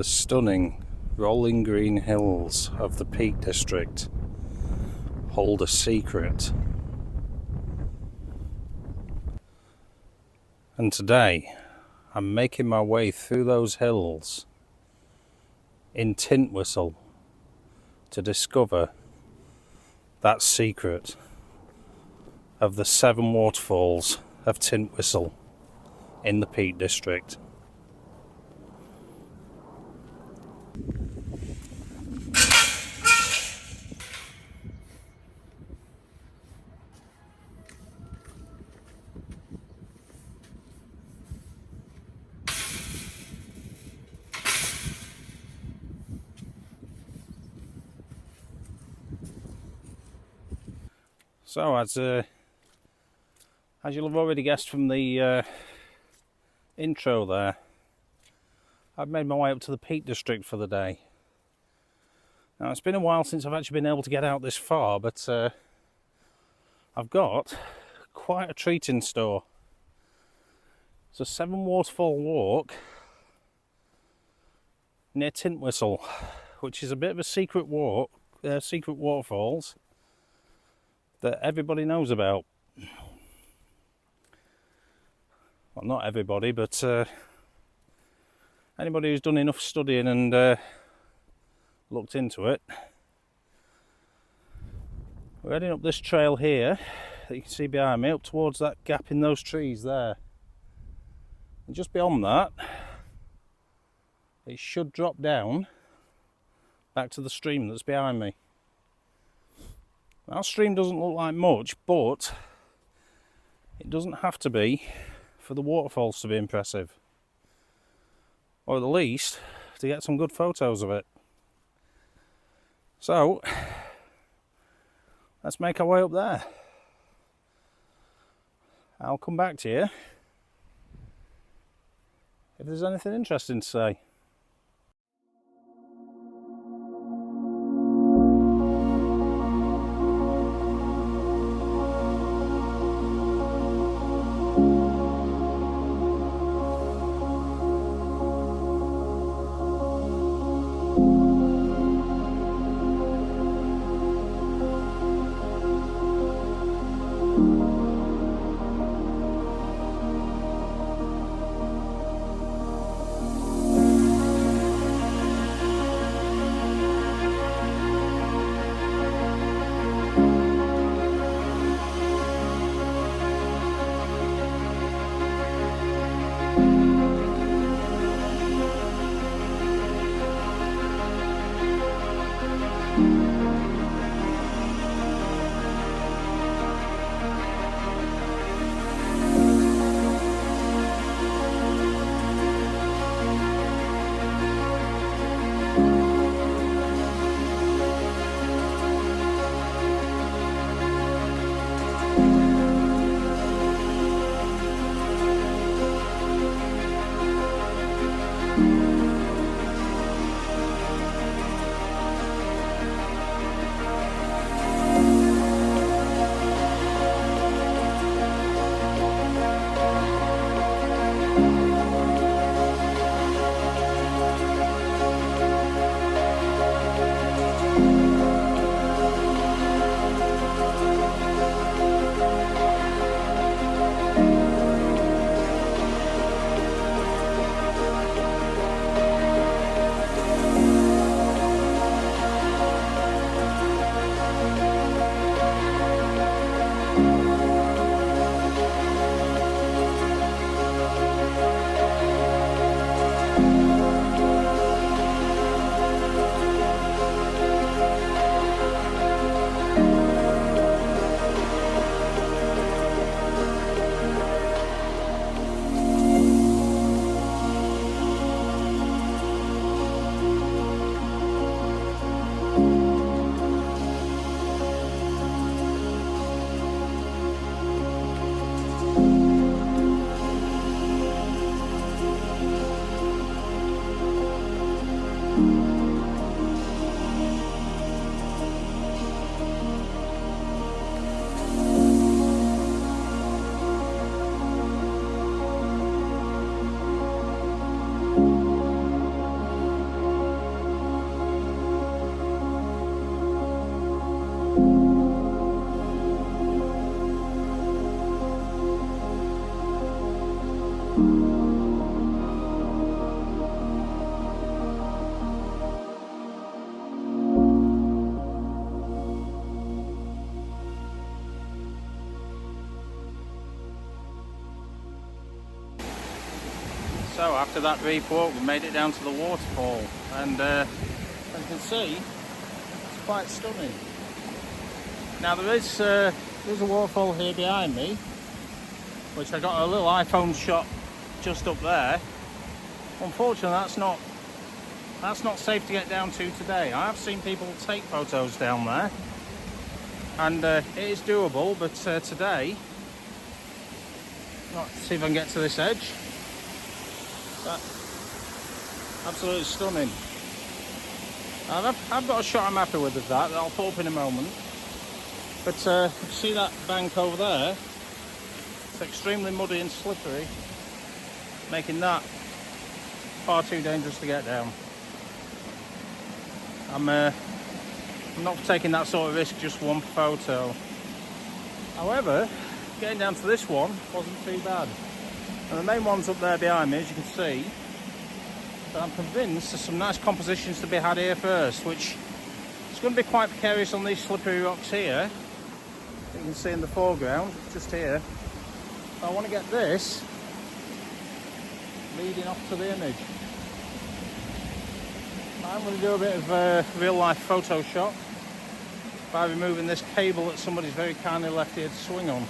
The stunning rolling green hills of the Peak District hold a secret. And today I'm making my way through those hills in Tintwistle to discover that secret of the 7 waterfalls of Tintwistle in the Peak District. So as you'll have already guessed from the intro there, I've made my way up to the Peak District for the day. Now it's been a while since I've actually been able to get out this far, but I've got quite a treat in store. It's a 7 waterfall walk near Tintwistle, which is a bit of a secret walk, secret waterfalls that everybody knows about. Well, not everybody, but anybody who's done enough studying and looked into it. We're heading up this trail here that you can see behind me, up towards that gap in those trees there. And just beyond that, it should drop down back to the stream that's behind me. That stream doesn't look like much, but it doesn't have to be for the waterfalls to be impressive, or at the least to get some good photos of it. So let's make our way up there. I'll come back to you if there's anything interesting to say. So after that brief walk, we made it down to the waterfall, and as you can see, it's quite stunning. Now there's a waterfall here behind me, which I got a little iPhone shot just up there. Unfortunately, that's not safe to get down to today. I have seen people take photos down there, and it is doable, but today, let's see if I can get to this edge. Absolutely stunning. I've got a shot I'm happy with of that I'll put up in a moment. But see that bank over there? It's extremely muddy and slippery, making that far too dangerous to get down. I'm not taking that sort of risk just one photo. However, getting down to this one wasn't too bad. And the main one's up there behind me, as you can see. But I'm convinced there's some nice compositions to be had here first, which is going to be quite precarious on these slippery rocks here. You can see in the foreground, just here. So I want to get this leading off to the image. I'm going to do a bit of real life Photoshop by removing this cable that somebody's very kindly left here to swing on.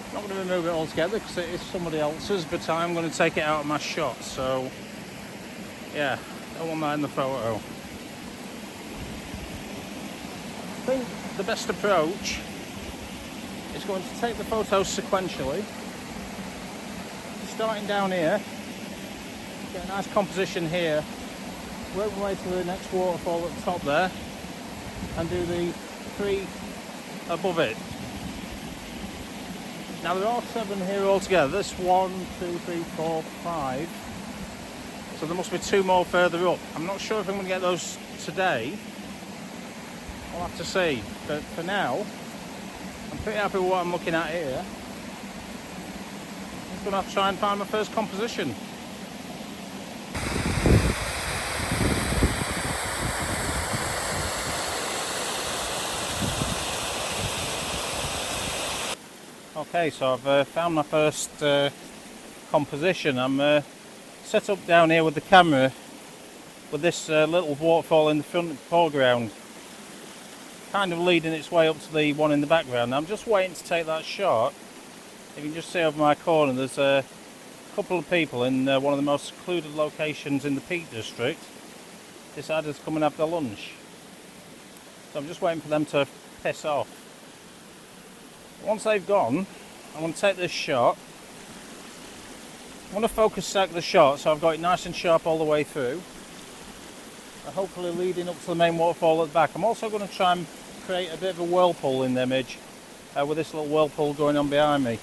I'm not going to remove it altogether because it is somebody else's, but I'm going to take it out of my shot, so yeah, don't want that in the photo. I think the best approach is going to take the photos sequentially, starting down here, get a nice composition here, work my way to the next waterfall at the top there, and do the three above it. Now there are 7 here altogether. There's 1, 2, 3, 4, 5. So there must be 2 more further up. I'm not sure if I'm going to get those today. I'll have to see. But for now, I'm pretty happy with what I'm looking at here. I'm just going to have to try and find my first composition. Okay, so I've found my first composition. I'm set up down here with the camera with this little waterfall in the foreground, kind of leading its way up to the one in the background. Now I'm just waiting to take that shot. You can just see over my corner there's a couple of people in one of the most secluded locations in the Peak District decided to come and have their lunch. So I'm just waiting for them to piss off. Once they've gone, I want to take this shot. I want to focus stack the shot so I've got it nice and sharp all the way through. Hopefully leading up to the main waterfall at the back. I'm also going to try and create a bit of a whirlpool in the image with this little whirlpool going on behind me.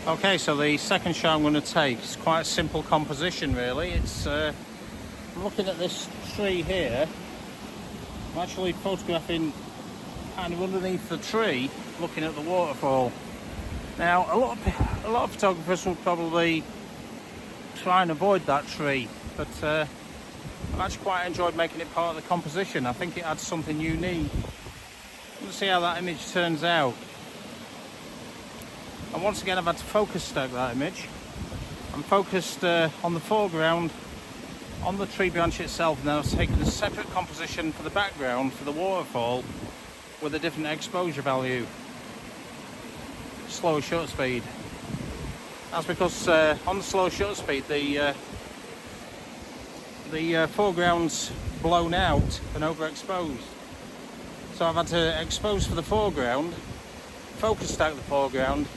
Okay, so the second shot I'm going to take is quite a simple composition really. It's I'm looking at this tree here. I'm actually photographing kind of underneath the tree, looking at the waterfall. Now a lot of photographers will probably try and avoid that tree, but I've actually quite enjoyed making it part of the composition. I think it adds something unique. Let's see how that image turns out. And once again I've had to focus stack that image. I'm focused on the foreground, on the tree branch itself, and then I've taken a separate composition for the background, for the waterfall, with a different exposure value. Slow shutter speed. That's because on the slow shutter speed the foreground's blown out and overexposed. So I've had to expose for the foreground focus stack the foreground,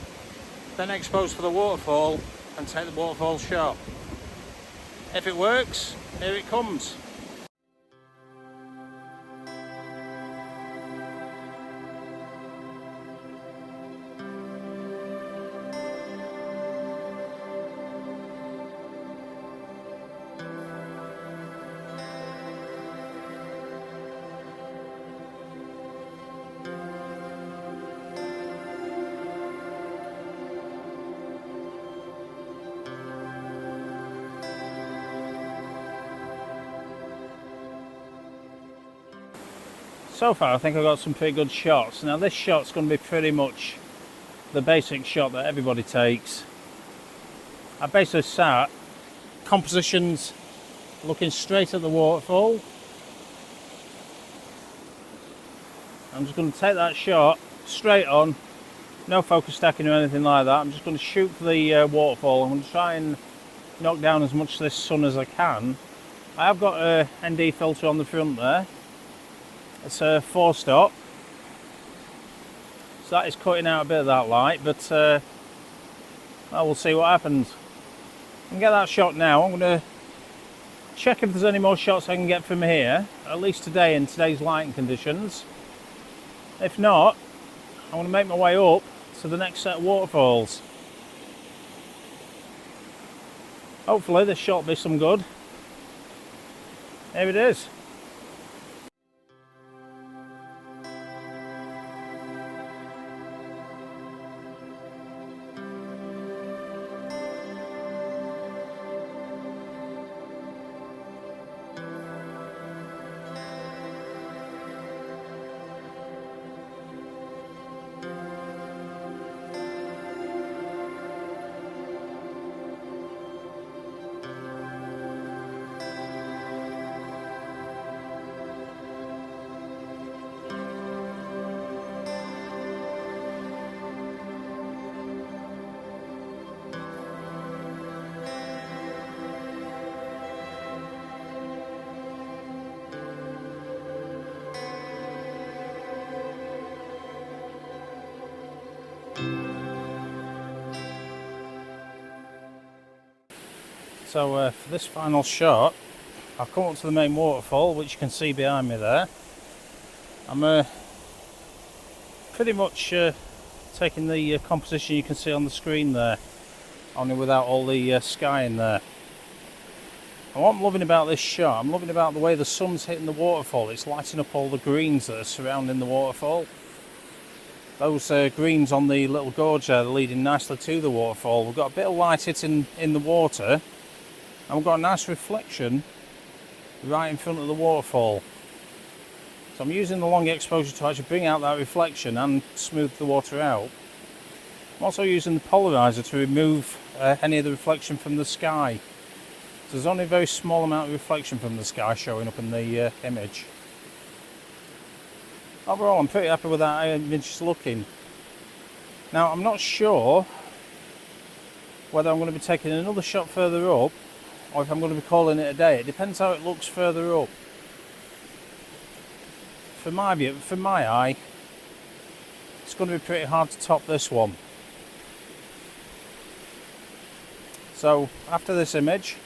then expose for the waterfall and take the waterfall shot. If it works, here it comes. So far I think I've got some pretty good shots. Now this shot's going to be pretty much the basic shot that everybody takes. I basically sat compositions looking straight at the waterfall. I'm just going to take that shot straight on, no focus stacking or anything like that. I'm just going to shoot for the waterfall. I'm going to try and knock down as much of this sun as I can. I have got a ND filter on the front there. It's a 4-stop, so that is cutting out a bit of that light, but we'll see what happens. I can get that shot now. I'm going to check if there's any more shots I can get from here, at least today in today's lighting conditions. If not, I'm going to make my way up to the next set of waterfalls. Hopefully this shot will be some good. Here it is. So for this final shot, I've come up to the main waterfall, which you can see behind me there. I'm pretty much taking the composition you can see on the screen there, only without all the sky in there. And what I'm loving about this shot, I'm loving about the way the sun's hitting the waterfall. It's lighting up all the greens that are surrounding the waterfall. Those greens on the little gorge there are leading nicely to the waterfall. We've got a bit of light hitting in the water, and we've got a nice reflection right in front of the waterfall. So I'm using the long exposure to actually bring out that reflection and smooth the water out. I'm also using the polarizer to remove any of the reflection from the sky. So there's only a very small amount of reflection from the sky showing up in the image. Overall, I'm pretty happy with that image looking. Now, I'm not sure whether I'm going to be taking another shot further up or if I'm going to be calling it a day. It depends how it looks further up. From my view, from my eye, it's going to be pretty hard to top this one. So, after this image,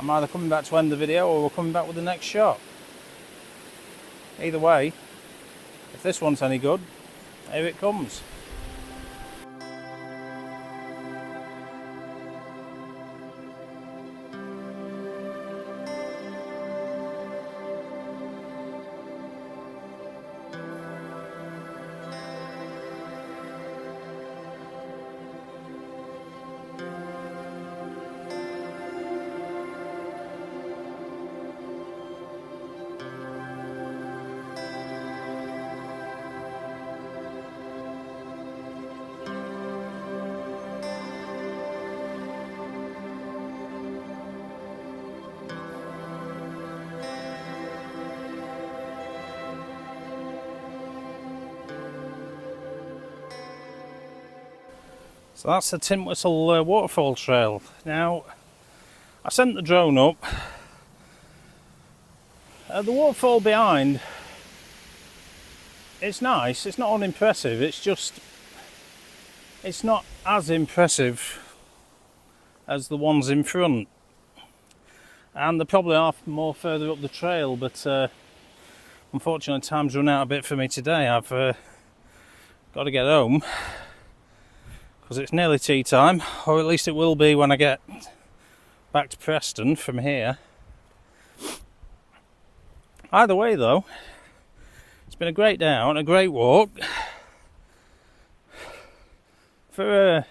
I'm either coming back to end the video or we're coming back with the next shot. Either way, if this one's any good, here it comes. So that's the Tintwistle waterfall trail. Now, I sent the drone up. The waterfall behind, it's nice, it's not unimpressive, it's just it's not as impressive as the ones in front, and they're probably off more further up the trail, but unfortunately time's run out a bit for me today. I've got to get home because it's nearly tea time, or at least it will be when I get back to Preston from here. Either way though, it's been a great day out and a great walk. For a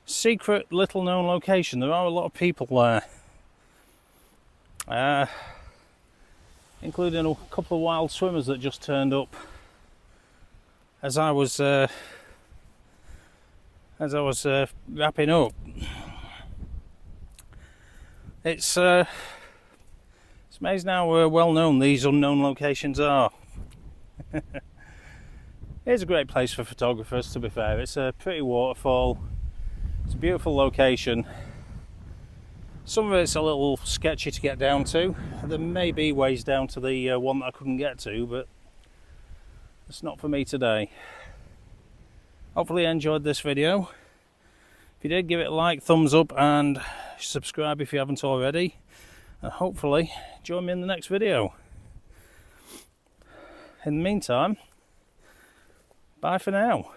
secret little known location, there are a lot of people there, including a couple of wild swimmers that just turned up as I was wrapping up. It's amazing how well known these unknown locations are. It's a great place for photographers, to be fair. It's a pretty waterfall. It's a beautiful location. Some of it's a little sketchy to get down to. There may be ways down to the one that I couldn't get to, but it's not for me today. Hopefully you enjoyed this video. If you did, give it a like, thumbs up, and subscribe if you haven't already. And hopefully join me in the next video. In the meantime, bye for now.